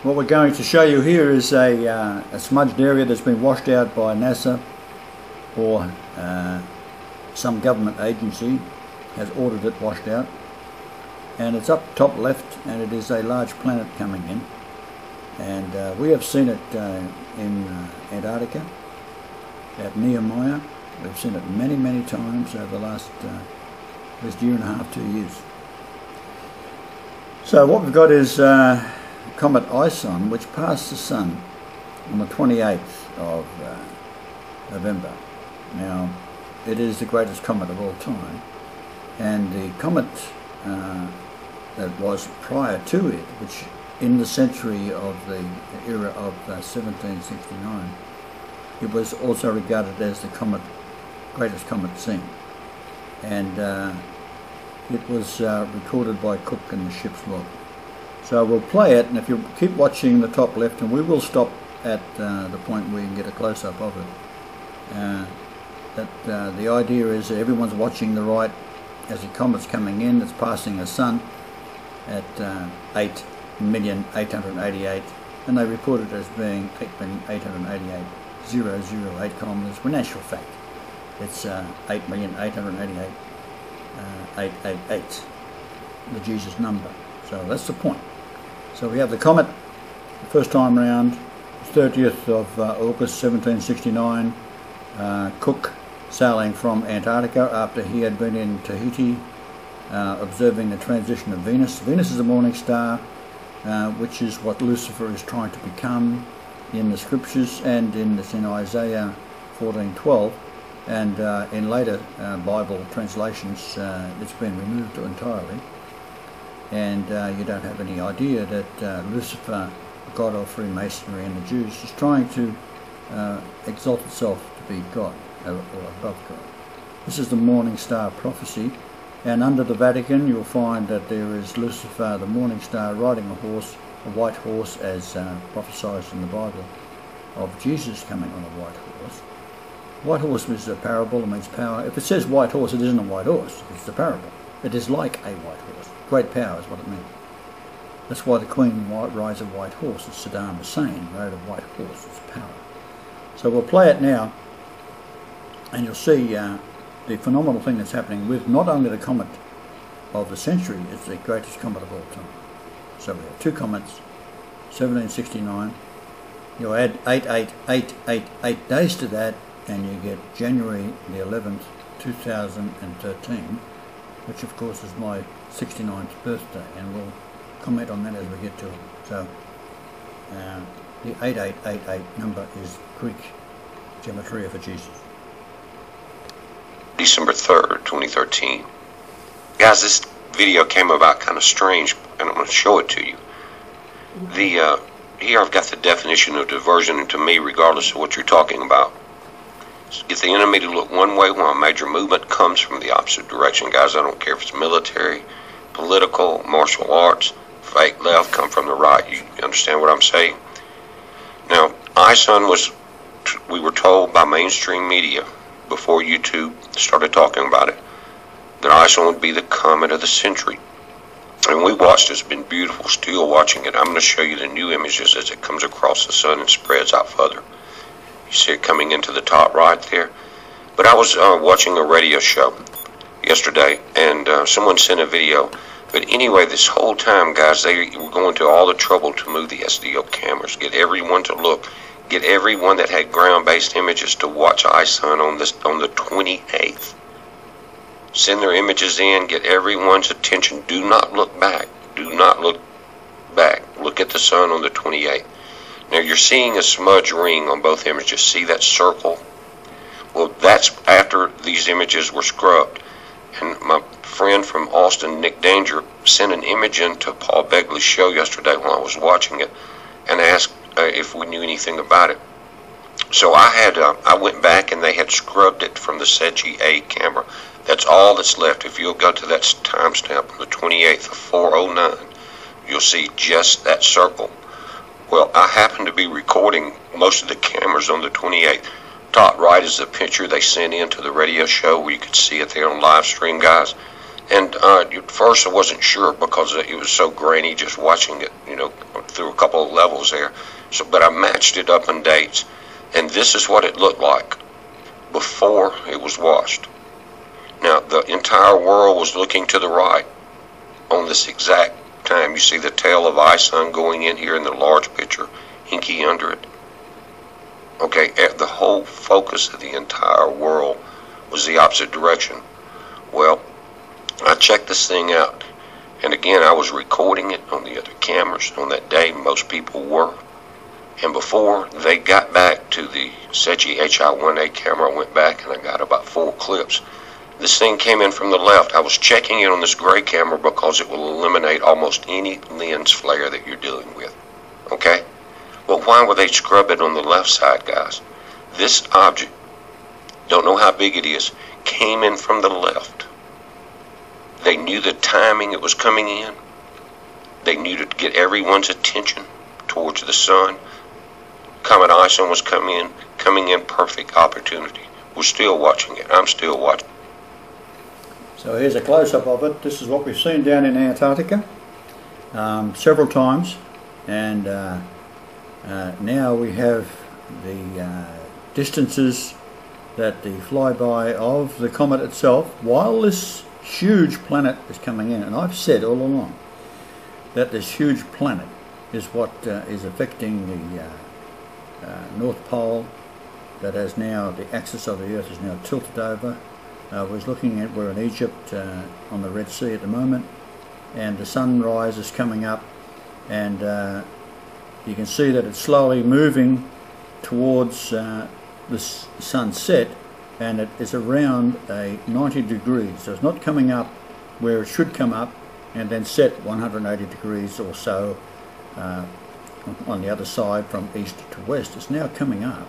What we're going to show you here is a smudged area that's been washed out by NASA or some government agency has ordered it washed out, and it's up top left, and it is a large planet coming in, and we have seen it in Antarctica at Nehemiah. We've seen it many times over the last at least year and a half, 2 years. So what we've got is Comet Ison, which passed the Sun on the 28th of November. Now, it is the greatest comet of all time, and the comet that was prior to it, which in the century of the era of 1769, it was also regarded as the greatest comet seen, and it was recorded by Cook in the ship's log. So we'll play it, and if you keep watching the top left, and we will stop at the point where you can get a close-up of it, the idea is that everyone's watching the right as the comet's coming in. It's passing the Sun at 8,888,000, and they report it as being 8,888,008 kilometres, when in actual fact it's 8,888,888, the Jesus number. So that's the point. So we have the comet, the first time round, 30th of August 1769, Cook sailing from Antarctica after he had been in Tahiti observing the transition of Venus. Venus is a morning star, which is what Lucifer is trying to become in the scriptures, and in Isaiah 14:12, and in later Bible translations it's been removed entirely, and you don't have any idea that Lucifer, god of Freemasonry and the Jews, is trying to exalt itself to be God or above God. This is the morning star prophecy, and under the Vatican you'll find that there is Lucifer, the morning star, riding a horse, a white horse, as prophesied in the Bible of Jesus coming on a white horse. White horse is a parable, it means power. If it says white horse, it isn't a white horse, it's the parable. It is like a white horse. Great power is what it means. That's why the Queen rides a white horse, as Saddam Hussein rode a white horse, it's power. So we'll play it now, and you'll see the phenomenal thing that's happening with not only the comet of the century, it's the greatest comet of all time. So we have two comets, 1769, you add 8,888 days to that, and you get January the 11th, 2013, which of course is my 69th birthday, and we'll comment on that as we get to it. So the 8888 number is Greek gematria for Jesus. December 3rd, 2013. Guys, this video came about kind of strange, and I'm going to show it to you. Here I've got the definition of diversion, and to me, regardless of what you're talking about, get the enemy to look one way while a major movement comes from the opposite direction. Guys, I don't care if it's military, political, martial arts, fake left, come from the right. You understand what I'm saying? Now, Ison we were told by mainstream media before YouTube started talking about it, that Ison would be the comet of the century. And we watched it. It's been beautiful, still watching it. I'm going to show you the new images as it comes across the sun and spreads out further. You see it coming into the top right there. But I was watching a radio show yesterday, and someone sent a video. But anyway, this whole time, guys, they were going to all the trouble to move the SDO cameras, get everyone to look, get everyone that had ground-based images to watch Ison on the 28th. Send their images in, get everyone's attention. Do not look back. Do not look back. Look at the sun on the 28th. Now you're seeing a smudge ring on both images. See that circle? Well, that's after these images were scrubbed. And my friend from Austin, Nick Danger, sent an image into Paul Begley's show yesterday while I was watching it, and asked if we knew anything about it. So I went back, and they had scrubbed it from the SETI A camera. That's all that's left. If you'll go to that timestamp on the 28th of 4:09, you'll see just that circle. Well, I happen to be recording most of the cameras on the 28th. Top right is the picture they sent in to the radio show, where you could see it there on live stream, guys. And at first I wasn't sure because it was so grainy just watching it, through a couple of levels there. So, but I matched it up in dates, and this is what it looked like before it was washed. Now, the entire world was looking to the right on this exact time. You see the tail of Ison going in here in the large picture, inky under it. Okay, the whole focus of the entire world was the opposite direction. Well, I checked this thing out, and again, I was recording it on the other cameras on that day. Most people were. And before they got back to the SETI HI-1A camera, I went back and I got about 4 clips. This thing came in from the left. I was checking it on this gray camera because it will eliminate almost any lens flare that you're dealing with. Okay? Well, why would they scrub it on the left side, guys? This object, don't know how big it is, came in from the left. They knew the timing it was coming in. They knew to get everyone's attention towards the sun. Comet Ison was coming in perfect opportunity. We're still watching it. I'm still watching. So here's a close-up of it. This is what we've seen down in Antarctica several times, and now we have the distances that the flyby of the comet itself, while this huge planet is coming in. And I've said all along that this huge planet is what is affecting the North Pole, that has now, the axis of the Earth is now tilted over. We're in Egypt on the Red Sea at the moment, and the sunrise is coming up, and you can see that it's slowly moving towards the sunset, and it is around a 90 degrees, so it's not coming up where it should come up and then set 180 degrees or so on the other side from east to west. It's now coming up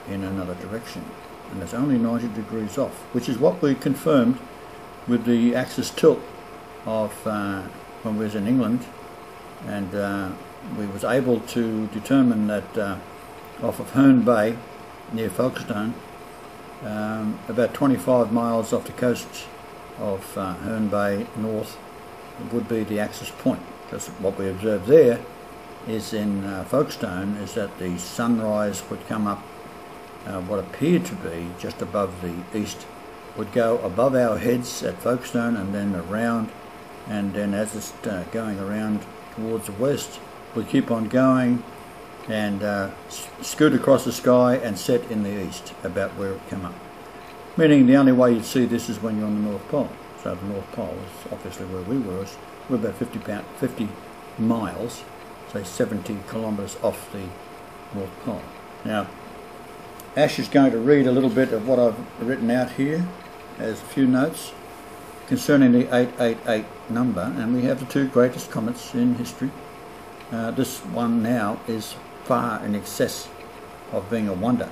in another direction, and it's only 90 degrees off, which is what we confirmed with the axis tilt of when we was in England, and we was able to determine that off of Herne Bay near Folkestone, about 25 miles off the coast of Herne Bay north would be the axis point, because what we observed there is in Folkestone is that the sunrise would come up what appeared to be just above the east, would go above our heads at Folkestone and then around, and then as it's going around towards the west, would keep on going and scoot across the sky and set in the east about where it came up. Meaning the only way you'd see this is when you're on the North Pole. So the North Pole is obviously where we were. We're about 50 miles, say 70 kilometres off the North Pole. Now, Ash is going to read a little bit of what I've written out here as a few notes concerning the 888 number, and we have the 2 greatest comets in history. This one now is far in excess of being a wonder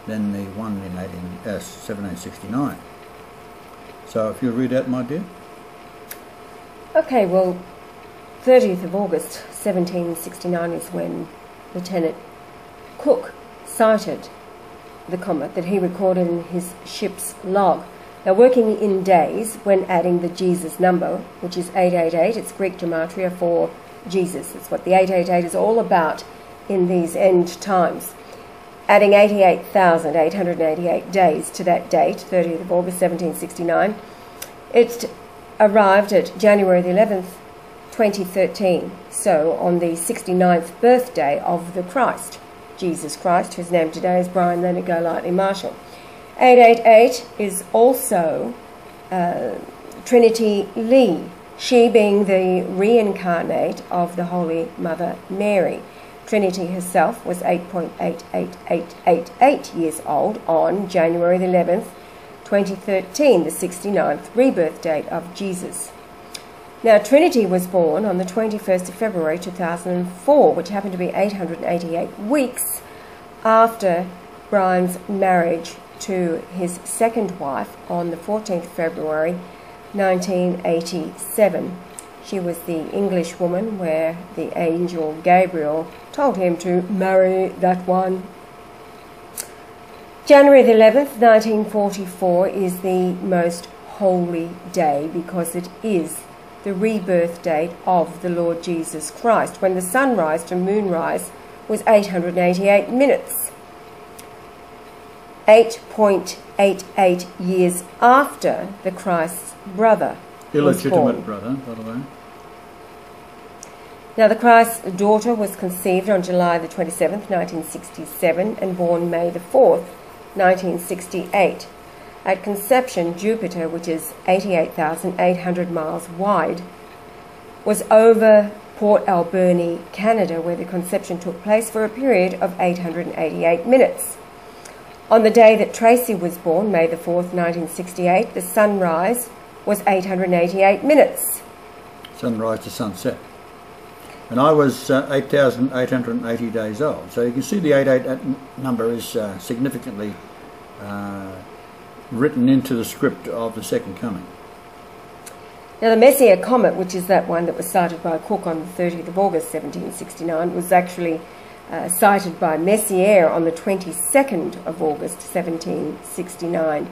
than the one in 1769. So if you read that, my dear. Okay, well, 30th of August 1769 is when Lieutenant Cook sighted the comet that he recorded in his ship's log. Now, working in days when adding the Jesus number, which is 888, it's Greek gematria for Jesus. It's what the 888 is all about in these end times. Adding 88,888 days to that date, 30th of August 1769, it arrived at January the 11th, 2013, so on the 69th birthday of the Christ, Jesus Christ, whose name today is Brian Leonard Golightly Marshall. 888 is also Trinity Lee, she being the reincarnate of the Holy Mother Mary. Trinity herself was 8.88888 years old on January the 11th, 2013, the 69th rebirth date of Jesus. Now, Trinity was born on the 21st of February 2004, which happened to be 888 weeks after Brian's marriage to his second wife on the 14th of February 1987. She was the English woman where the angel Gabriel told him to marry that one. January the 11th, 1944 is the most holy day because it is the rebirth date of the Lord Jesus Christ, when the sunrise to moonrise was 888 minutes. 8.88 years after the Christ's brother was born. Illegitimate brother, by the way. Now, the Christ's daughter was conceived on July the 27th, 1967, and born May the 4th, 1968. At conception, Jupiter, which is 88,800 miles wide, was over Port Alberni, Canada, where the conception took place for a period of 888 minutes. On the day that Tracy was born, May the 4th, 1968, the sunrise was 888 minutes. Sunrise to sunset. And I was 8,880 days old. So you can see the 88 number is significantly written into the script of the Second Coming. Now, the Messier comet, which is that one that was sighted by Cook on the 30th of August 1769, was actually sighted by Messier on the 22nd of August 1769.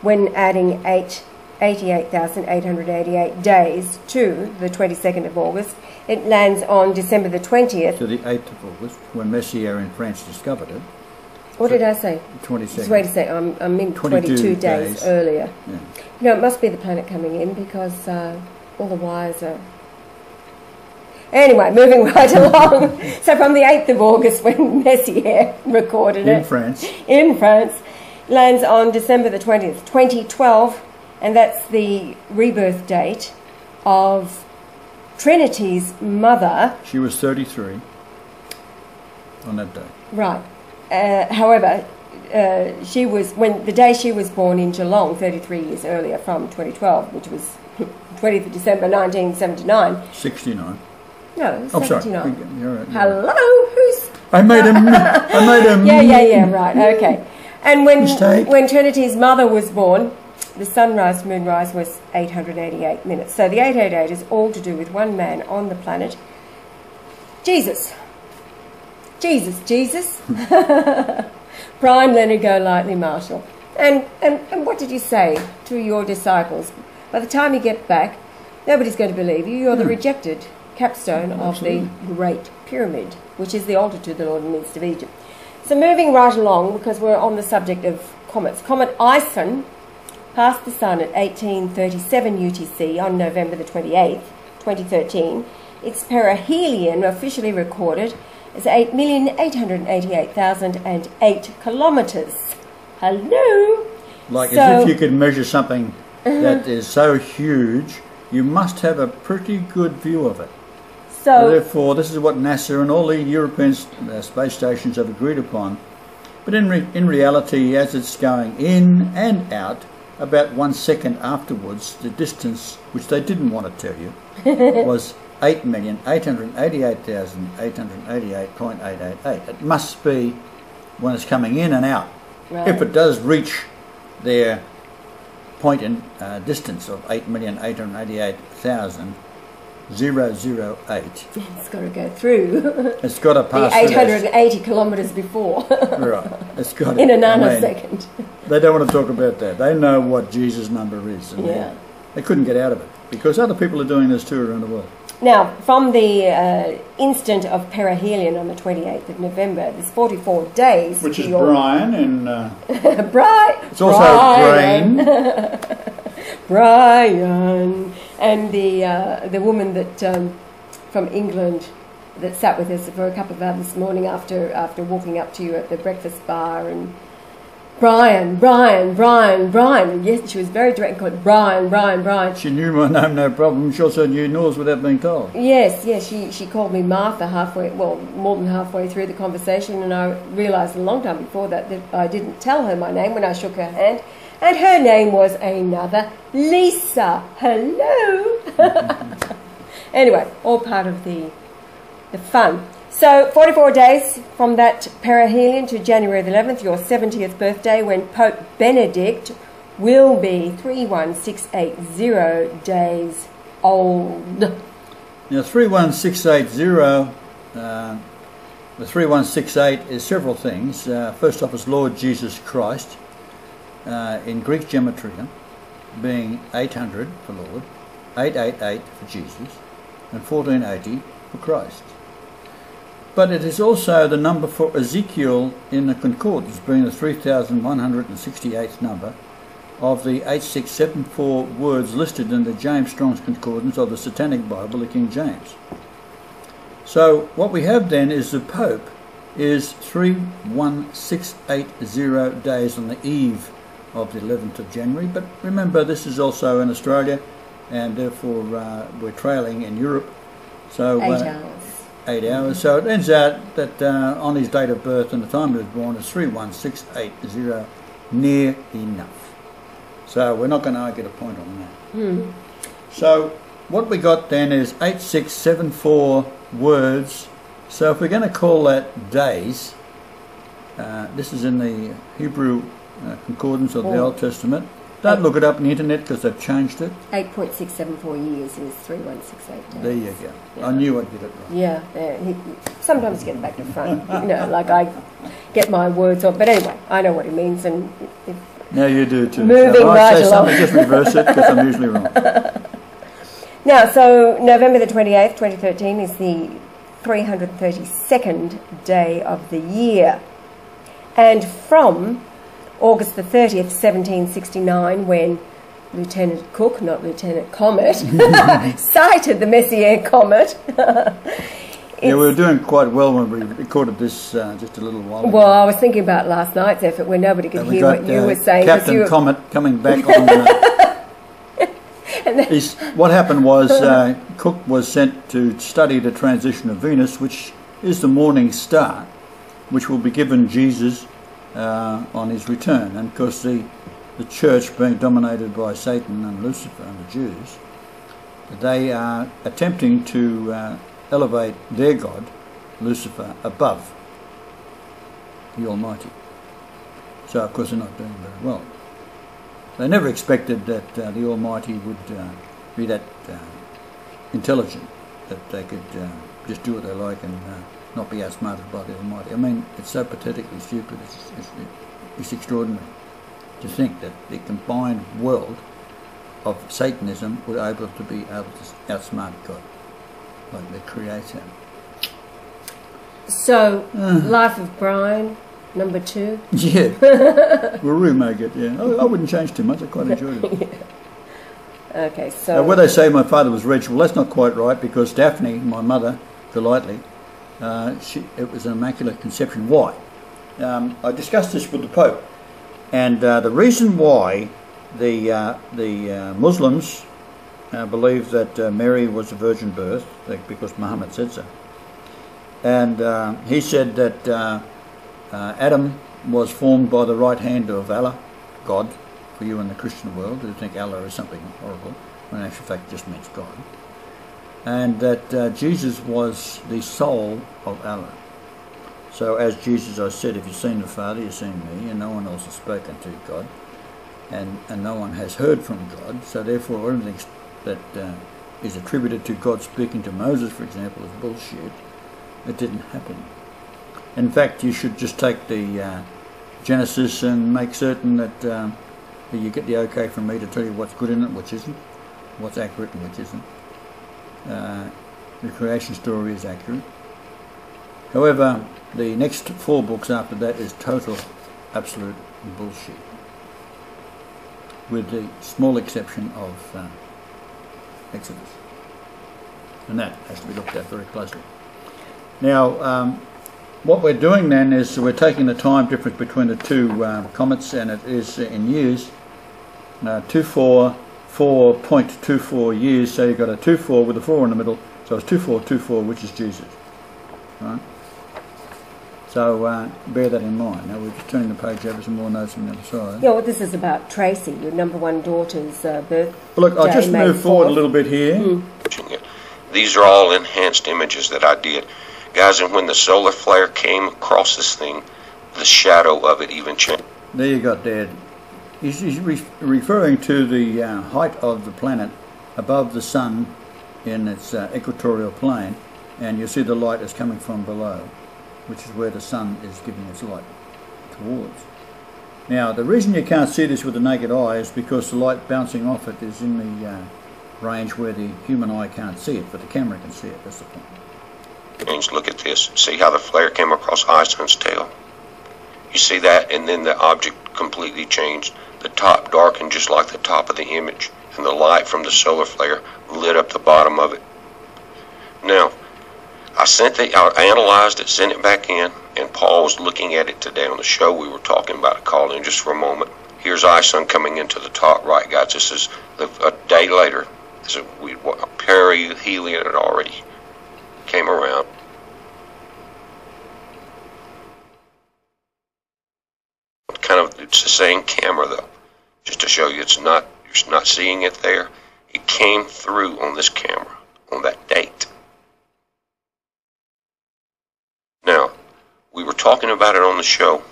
When adding 88,888 days to the 22nd of August, it lands on December the 20th. To the 8th of August, when Messier in France discovered it. What did I say? 22nd. Wait a second, I'm in 22 days earlier. Yeah. No, it must be the planet coming in because all the wires are... Anyway, moving right along. So from the 8th of August, when Messier recorded it... In France. Lands on December the 20th, 2012, and that's the rebirth date of Trinity's mother. She was 33 on that day. Right. However, she was, when the day she was born in Geelong, 33 years earlier from 2012, which was 20th of December 1979. 69. No, 79. I'm sorry. You're right. Hello, who's... I made him. Yeah, right, okay. And when Trinity's mother was born, the sunrise to moonrise was 888 minutes. So the 888 is all to do with one man on the planet, Jesus. Brian Leonard Golightly Marshall. And what did you say to your disciples? By the time you get back, nobody's going to believe you. You're the rejected capstone of the Great Pyramid, which is the altar to the Lord in the midst of Egypt. So moving right along, because we're on the subject of comets. Comet Ison passed the Sun at 1837 UTC on November the 28th, 2013. Its perihelion, officially recorded, is 8,888,008 kilometres. Hello? Like as if you could measure something that is so huge, you must have a pretty good view of it. So therefore, this is what NASA and all the European space stations have agreed upon. But in reality, as it's going in and out, about 1 second afterwards, the distance, which they didn't want to tell you, was 8,888,888.888. It must be when it's coming in and out. right. If it does reach their point in distance of 8,888,008, it's got to go through. it's got to pass the 880 kilometres before. Right. It's got in a nanosecond. They don't want to talk about that. They know what Jesus' number is. And they couldn't get out of it because other people are doing this too around the world. Now, from the instant of perihelion on the 28th of November, there's 44 days. Which is Brian and... It's also Brain. Brian. And the woman that from England that sat with us for a cup of hours this morning after walking up to you at the breakfast bar, and Brian. Yes, she was very direct and called Brian. She knew my name, no problem. She also knew yours without being told. Yes, she called me Martha more than halfway through the conversation, and I realised a long time before that I didn't tell her my name when I shook her hand, and her name was another Lisa. Hello. Anyway, all part of the fun. So 44 days from that perihelion to January the 11th, your 70th birthday, when Pope Benedict will be 31680 days old. Now 31680, the 3168 is several things. First off is Lord Jesus Christ in Greek gematria. being 800 for Lord, 888 for Jesus, and 1480 for Christ. But it is also the number for Ezekiel in the concordance, being the 3168th number of the 8674 words listed in the James Strong's concordance of the Satanic Bible, the King James. So what we have then is the Pope is 31680 days on the eve of the 11th of January. But remember, this is also in Australia, and therefore we're trailing in Europe. So 8 hours. 8 hours. So it ends out that on his date of birth and the time he was born is 31680, near enough. So we're not going to argue the point on that. So what we got then is 8674 words. So if we're going to call that days, this is in the Hebrew concordance of the Old Testament. Don't look it up on the internet because they've changed it. 8.674 years is 3168 days. There you go. Yeah. I knew I'd get it right. Yeah, sometimes get back to front. Like I get my words off. But anyway, I know what he means, and Now you do too. Moving so right I say along. something, just reverse it because I'm usually wrong. Now, so November the 28th, 2013 is the 332nd day of the year. And from August the 30th, 1769, when Lieutenant Cook, not Lieutenant Comet, sighted the Messier Comet. Yeah, we were doing quite well when we recorded this just a little while ago. Well, I was thinking about last night's effort where nobody could hear what you were saying. Captain Comet coming back on the... what happened was Cook was sent to study the transition of Venus, which is the morning star, which will be given Jesus on his return. And of course the church, being dominated by Satan and Lucifer and the Jews, they are attempting to elevate their God, Lucifer, above the Almighty. So of course they're not doing very well. They never expected that the Almighty would be that intelligent, that they could just do what they like and not be outsmarted by the Almighty. I mean, it's so pathetically stupid, it's extraordinary to think that the combined world of Satanism would able to be able to outsmart God, like the Creator. So, Life of Brian, number 2. Yeah, we'll remake it, yeah. I wouldn't change too much, I quite enjoyed it. Yeah. Okay, so... Now, where they say my father was rich, well, that's not quite right, because Daphne, my mother, Golightly, it was an immaculate conception. Why? I discussed this with the Pope, and the reason why the Muslims believe that Mary was a virgin birth, because Muhammad said so, and he said that Adam was formed by the right hand of Allah, God, for you in the Christian world who think Allah is something horrible, when in actual fact it just means God, and that Jesus was the soul of Allah. So as Jesus, I said, if you've seen the Father, you've seen me, and no one else has spoken to God, and no one has heard from God, so therefore everything that is attributed to God speaking to Moses, for example, is bullshit. It didn't happen. In fact, you should just take the Genesis and make certain that you get the okay from me to tell you what's good in it, which isn't, what's accurate and which isn't. The creation story is accurate. However, the next 4 books after that is total, absolute bullshit, with the small exception of Exodus. And that has to be looked at very closely. Now, what we're doing then is we're taking the time difference between the two comets, and it is in years, 244.24 years, so you've got a 24 with a 4 in the middle, so it's 2424, which is Jesus. Right? So bear that in mind. Now we're just turning the page over, some more notes on the other side. Yeah, well, this is about Tracy, your number 1 daughter's birth. Well, look, I'll just move forward a little bit here. These are all enhanced images that I did. Guys, and when the solar flare came across this thing, the shadow of it even changed. There you got Dad. He's referring to the height of the planet above the sun in its equatorial plane, and you see the light is coming from below, which is where the sun is giving its light towards. Now, the reason you can't see this with the naked eye is because the light bouncing off it is in the range where the human eye can't see it, but the camera can see it. That's the point. James, look at this. See how the flare came across Ison's tail? You see that, and then the object completely changed. The top darkened just like the top of the image, and the light from the solar flare lit up the bottom of it. Now, I analyzed it, sent it back in, and Paul was looking at it today on the show we were talking about. I called in just for a moment. Here's Ison coming into the top right, guys. This is a day later. So perihelion had already came around. It's the same camera though, just to show you you're not seeing it there. It came through on this camera on that date. Now, we were talking about it on the show,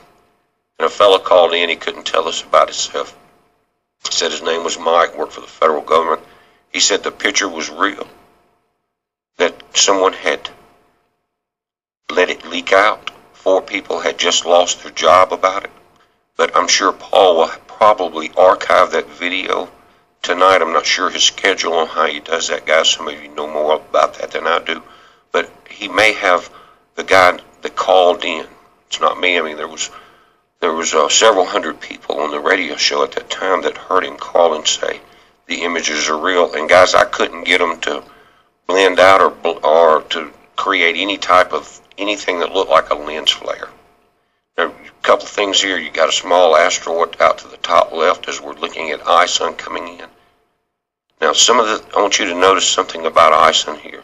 and a fellow called in. He couldn't tell us about himself. He said his name was Mike, worked for the federal government. He said the picture was real, that someone had let it leak out. 4 people had just lost their job about it. But I'm sure Paul will probably archive that video tonight. I'm not sure his schedule on how he does that, guys. Some of you know more about that than I do. But he may have the guy that called in. It's not me. I mean, there was several hundred people on the radio show at that time that heard him call and say the images are real. And guys, I couldn't get them to blend out or to create any type of anything that looked like a lens flare. Now, a couple things here. You got a small asteroid out to the top left as we're looking at Ison coming in. Now, I want you to notice something about Ison here.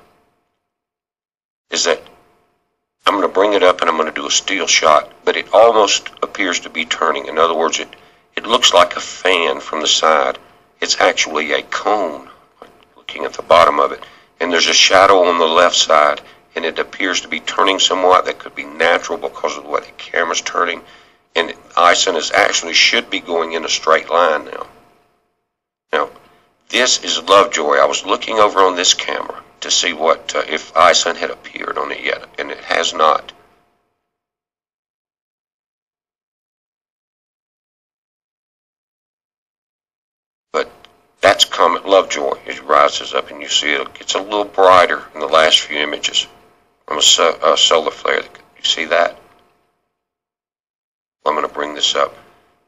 Is that I'm going to bring it up and I'm going to do a still shot, but it almost appears to be turning. In other words, it looks like a fan from the side. It's actually a cone, looking at the bottom of it. And there's a shadow on the left side, and it appears to be turning somewhat. That could be natural because of the way the camera's turning. And Ison should be going in a straight line now. Now, this is Lovejoy. I was looking over on this camera to see what if Ison had appeared on it yet, and it has not. But that's Comet Lovejoy. It rises up, and you see it gets a little brighter in the last few images from a solar flare. You see that? I'm going to bring this up.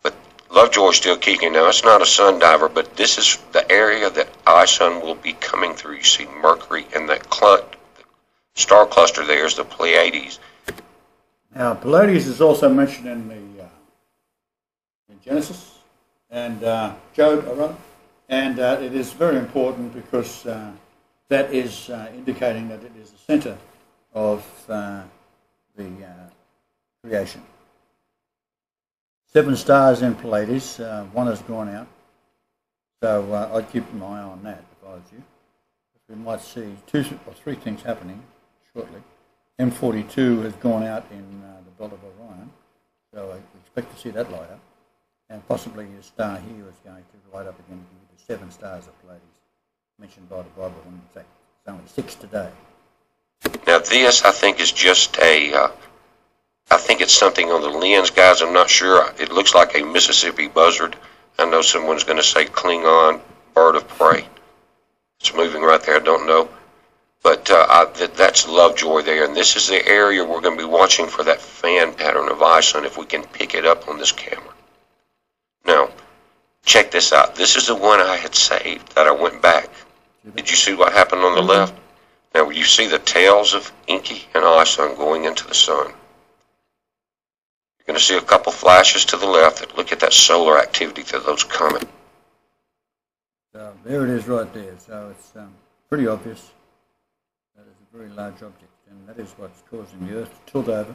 But Lovejoy is still kicking. Now, it's not a sun diver, but this is the area that Ison will be coming through. You see Mercury, and that star cluster there is the Pleiades. Now, Pleiades is also mentioned in Genesis and Job, and it is very important because that is indicating that it is the center of the creation. 7 stars in Pleiades, 1 has gone out, so I'd keep an eye on that if I was you. We might see 2 or 3 things happening shortly. M42 has gone out in the belt of Orion, so I expect to see that light up, and possibly a star here is going to light up again with the 7 stars of Pleiades mentioned by the Bible, and in fact it's only 6 today. Now this, I think, is just I think it's something on the lens, guys. I'm not sure. It looks like a Mississippi buzzard. I know someone's going to say Klingon bird of prey. It's moving right there. I don't know. But that's Lovejoy there. And this is the area we're going to be watching for that fan pattern of Ison if we can pick it up on this camera. Now, check this out. This is the one I had saved that I went back. Did you see what happened on the left? Now, you see the tails of Inky and Ison going into the sun. You're going to see a couple flashes to the left that look at that solar activity through those comets. So there it is right there. So it's pretty obvious. That is a very large object, and that is what's causing the Earth to tilt over.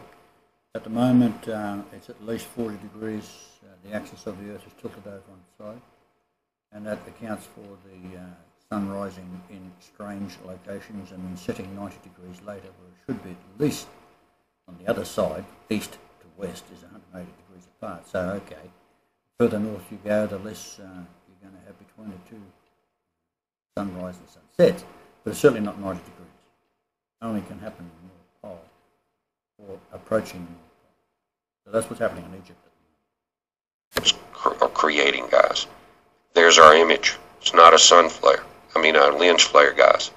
At the moment, it's at least 40 degrees. The axis of the Earth is tilted over on its side, and that accounts for the sun rising in strange locations and then setting 90 degrees later, where it should be at least on the other side, east to west, is 180 degrees apart. So, okay, further north you go, the less you're going to have between the two sunrise and sunset, but it's certainly not 90 degrees. It only can happen in the North Pole or approaching the North Pole. So that's what's happening in Egypt at the moment. creating, guys. There's our image. It's not a sun flare. I mean, a lens flare, guys.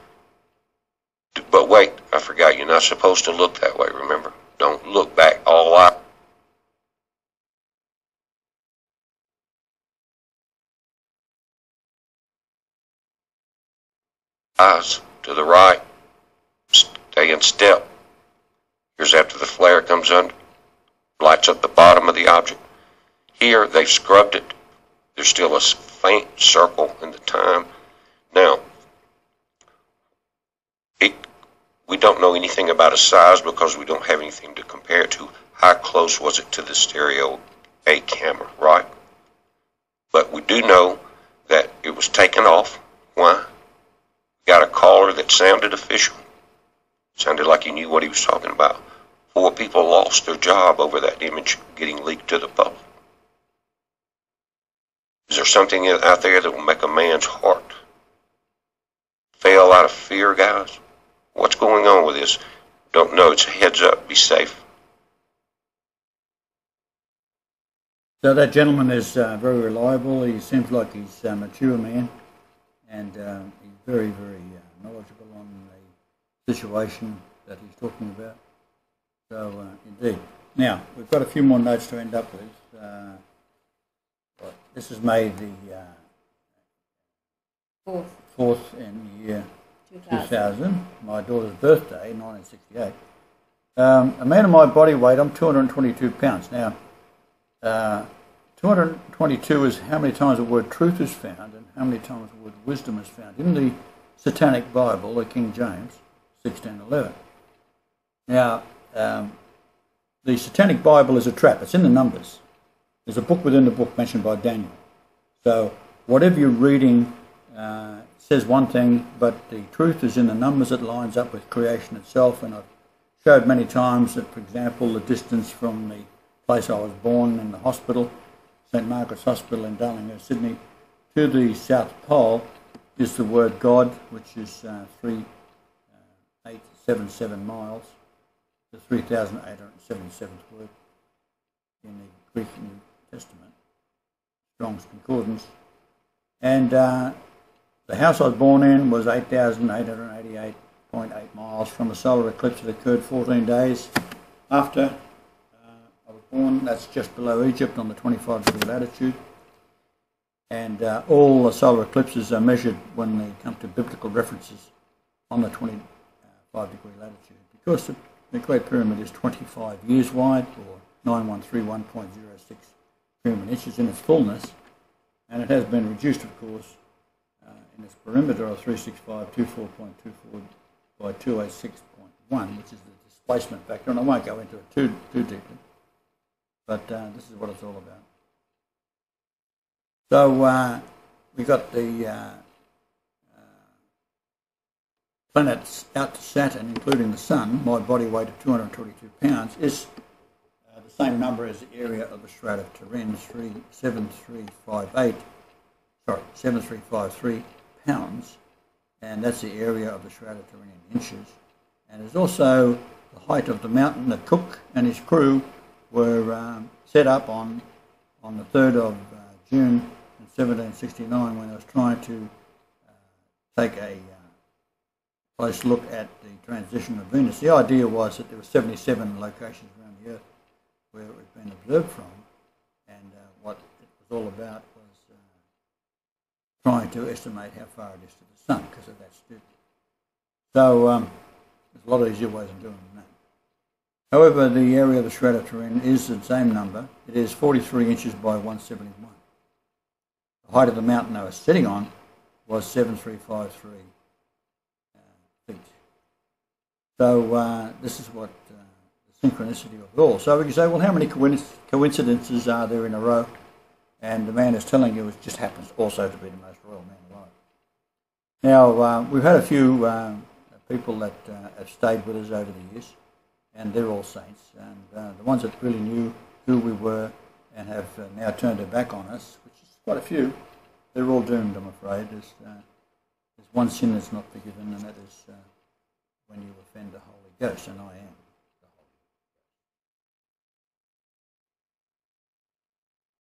But wait, I forgot. You're not supposed to look that way, remember? Don't look back all out. Eyes to the right. Stay in step. Here's after the flare comes under. Lights up the bottom of the object. Here, they've scrubbed it. There's still a faint circle in the time. Now, we don't know anything about its size because we don't have anything to compare it to. How close was it to the stereo A camera, right? But we do know that it was taken off. Why? Got a caller that sounded official. Sounded like he knew what he was talking about. 4 people lost their job over that image getting leaked to the public. Is there something out there that will make a man's heart fail out of fear, guys? What's going on with this? Don't know. It's a heads up. Be safe. So that gentleman is very reliable. He seems like he's a mature man, and he's very, very knowledgeable on the situation that he's talking about. So, indeed. Now, we've got a few more notes to end up with. This is made the 4th in the year 2000, my daughter's birthday, 1968. A man of my body weight, I'm 222 pounds. Now, 222 is how many times the word truth is found and how many times the word wisdom is found. In the Satanic Bible, the King James, 1611. Now, the Satanic Bible is a trap. It's in the Numbers. There's a book within the book mentioned by Daniel. So whatever you're reading says one thing, but the truth is in the Numbers. It lines up with creation itself. And I've showed many times that, for example, the distance from the place I was born in the hospital, St. Margaret's Hospital in Darlinghurst, Sydney, to the South Pole is the word God, which is 3,877 miles, the 3,877th word in the Greek New Testament, Strong's Concordance. And the house I was born in was 8,888.8 miles from a solar eclipse that occurred 14 days after I was born. That's just below Egypt on the 25-degree latitude. And all the solar eclipses are measured when they come to biblical references on the 25-degree latitude. Because the Great Pyramid is 25 years wide, or 9131.06 pyramid inches in its fullness, and it has been reduced, of course, in its perimeter of 36524.24 by 286.1, which is the displacement factor, and I won't go into it too deeply, but this is what it's all about. So we got the planets out to Saturn, including the Sun. My body weight of 222 pounds is the same number as the area of the Shroud of Turin, 7353 pounds, and that's the area of the Shroud of Turin in inches. And it's also the height of the mountain that Cook and his crew were set up on the 3rd of June in 1769, when I was trying to take a close look at the transition of Venus. The idea was that there were 77 locations around the Earth where it had been observed from, and what it was all about was trying to estimate how far it is to the Sun, because of that stupid. So there's a lot of easier ways of doing that. However, the area of the Shroud of Turin is the same number. It is 43 inches by 171. The height of the mountain I was sitting on was 7353 feet. So this is what the synchronicity of it all. So we can say, well, how many coincidences are there in a row? And the man is telling you it just happens also to be the most royal man alive. Now, we've had a few people that have stayed with us over the years, and they're all saints. And the ones that really knew who we were and have now turned their back on us, which is quite a few, they're all doomed, I'm afraid. There's one sin that's not forgiven, and that is when you offend the Holy Ghost, and I am.